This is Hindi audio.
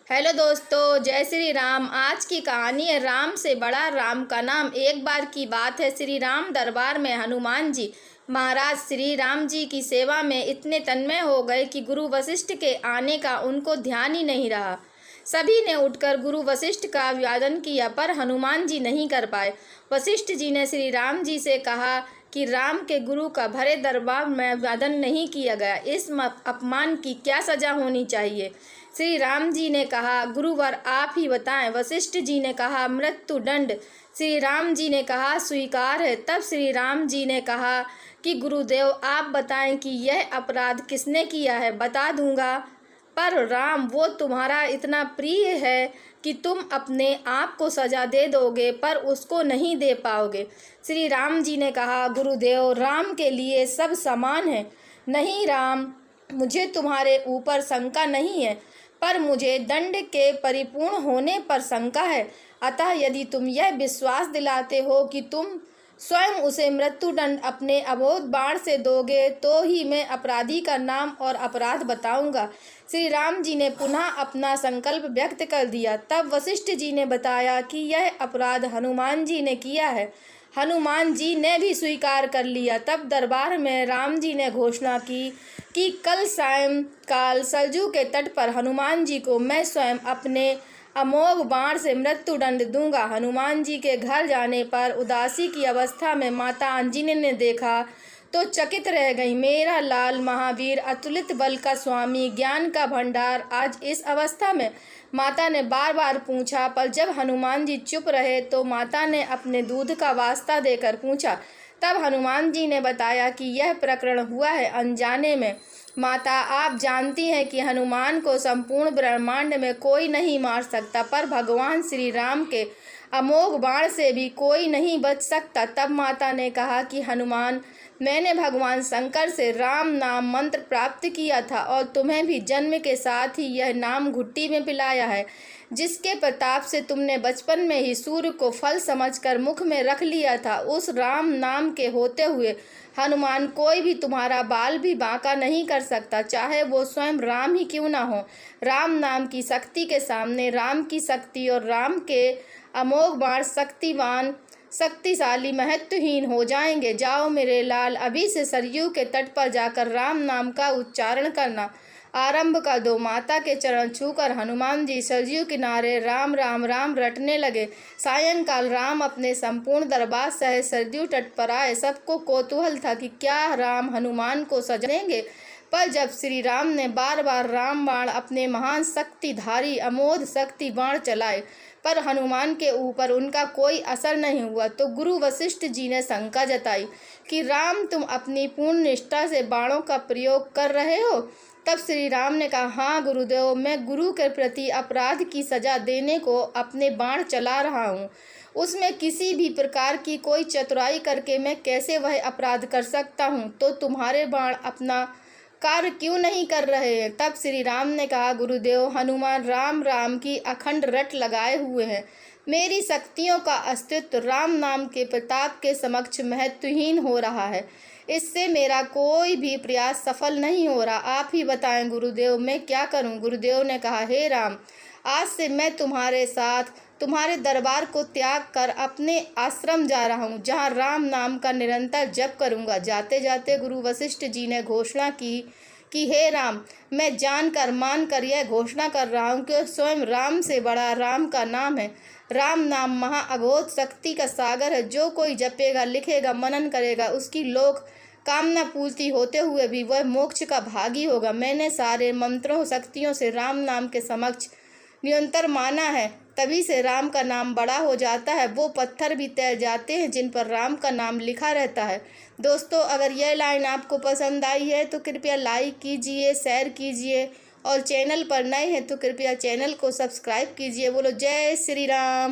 हेलो दोस्तों, जय श्री राम। आज की कहानी है राम से बड़ा राम का नाम। एक बार की बात है, श्री राम दरबार में हनुमान जी महाराज श्री राम जी की सेवा में इतने तन्मय हो गए कि गुरु वशिष्ठ के आने का उनको ध्यान ही नहीं रहा। सभी ने उठकर गुरु वशिष्ठ का अभिवादन किया, पर हनुमान जी नहीं कर पाए। वशिष्ठ जी ने श्री राम जी से कहा कि राम के गुरु का भरे दरबार में अभिवादन नहीं किया गया, इस अपमान की क्या सजा होनी चाहिए? श्री राम जी ने कहा, गुरुवर आप ही बताएं। वशिष्ठ जी ने कहा, मृत्यु दंड। श्री राम जी ने कहा, स्वीकार है। तब श्री राम जी ने कहा कि गुरुदेव आप बताएं कि यह अपराध किसने किया है, बता दूंगा। पर राम, वो तुम्हारा इतना प्रिय है कि तुम अपने आप को सजा दे दोगे, पर उसको नहीं दे पाओगे। श्री राम जी ने कहा, गुरुदेव राम के लिए सब समान है। नहीं राम, मुझे तुम्हारे ऊपर शंका नहीं है, पर मुझे दंड के परिपूर्ण होने पर शंका है। अतः यदि तुम यह विश्वास दिलाते हो कि तुम स्वयं उसे मृत्युदंड अपने अबोध बाण से दोगे, तो ही मैं अपराधी का नाम और अपराध बताऊंगा। श्री राम जी ने पुनः अपना संकल्प व्यक्त कर दिया। तब वशिष्ठ जी ने बताया कि यह अपराध हनुमान जी ने किया है। हनुमान जी ने भी स्वीकार कर लिया। तब दरबार में राम जी ने घोषणा की कि कल सायंकाल सरजू के तट पर हनुमान जी को मैं स्वयं अपने अमोघ बाण से मृत्युदंड दूंगा। हनुमान जी के घर जाने पर उदासी की अवस्था में माता अंजनी ने देखा तो चकित रह गई। मेरा लाल महावीर, अतुलित बल का स्वामी, ज्ञान का भंडार, आज इस अवस्था में? माता ने बार बार पूछा, पर जब हनुमान जी चुप रहे तो माता ने अपने दूध का वास्ता देकर पूछा। तब हनुमान जी ने बताया कि यह प्रकरण हुआ है अनजाने में। माता, आप जानती हैं कि हनुमान को संपूर्ण ब्रह्मांड में कोई नहीं मार सकता, पर भगवान श्री राम के अमोघ बाण से भी कोई नहीं बच सकता। तब माता ने कहा कि हनुमान, मैंने भगवान शंकर से राम नाम मंत्र प्राप्त किया था और तुम्हें भी जन्म के साथ ही यह नाम घुट्टी में पिलाया है, जिसके प्रताप से तुमने बचपन में ही सूर्य को फल समझकर मुख में रख लिया था। उस राम नाम के होते हुए हनुमान, कोई भी तुम्हारा बाल भी बांका नहीं कर सकता, चाहे वो स्वयं राम ही क्यों ना हो। राम नाम की शक्ति के सामने राम की शक्ति और राम के अमोघ बाण शक्तिशाली महत्वहीन हो जाएंगे। जाओ मेरे लाल, अभी से सरयू के तट पर जाकर राम नाम का उच्चारण करना आरंभ कर दो। माता के चरण छूकर हनुमान जी सरयू किनारे राम राम राम रटने लगे। सायंकाल राम अपने संपूर्ण दरबार सहित सरयू तट पर आए। सबको कौतूहल था कि क्या राम हनुमान को सजा देंगे, पर जब श्री राम ने बार बार राम बाण अपने महान शक्तिधारी अमोघ शक्ति बाण चलाए, पर हनुमान के ऊपर उनका कोई असर नहीं हुआ, तो गुरु वशिष्ठ जी ने शंका जताई कि राम, तुम अपनी पूर्ण निष्ठा से बाणों का प्रयोग कर रहे हो? तब श्री राम ने कहा, हाँ गुरुदेव, मैं गुरु के प्रति अपराध की सजा देने को अपने बाण चला रहा हूँ। उसमें किसी भी प्रकार की कोई चतुराई करके मैं कैसे वह अपराध कर सकता हूँ? तो तुम्हारे बाण अपना कार्य क्यों नहीं कर रहे हैं? तब श्री राम ने कहा, गुरुदेव, हनुमान राम राम की अखंड रट लगाए हुए हैं। मेरी शक्तियों का अस्तित्व राम नाम के प्रताप के समक्ष महत्वहीन हो रहा है। इससे मेरा कोई भी प्रयास सफल नहीं हो रहा। आप ही बताएं गुरुदेव, मैं क्या करूं? गुरुदेव ने कहा, हे राम, आज से मैं तुम्हारे साथ तुम्हारे दरबार को त्याग कर अपने आश्रम जा रहा हूँ, जहाँ राम नाम का निरंतर जप करूँगा। जाते जाते गुरु वशिष्ठ जी ने घोषणा की कि हे राम, मैं जानकर मानकर यह घोषणा कर रहा हूँ कि स्वयं राम से बड़ा राम का नाम है। राम नाम महा अघोष शक्ति का सागर है। जो कोई जपेगा, लिखेगा, मनन करेगा, उसकी लोक कामना पूर्ति होते हुए भी वह मोक्ष का भागी होगा। मैंने सारे मंत्रों शक्तियों से राम नाम के समक्ष निरंतर माना है, तभी से राम का नाम बड़ा हो जाता है। वो पत्थर भी तैर जाते हैं जिन पर राम का नाम लिखा रहता है। दोस्तों, अगर यह लाइन आपको पसंद आई है तो कृपया लाइक कीजिए, शेयर कीजिए, और चैनल पर नए हैं तो कृपया चैनल को सब्सक्राइब कीजिए। बोलो जय श्री राम।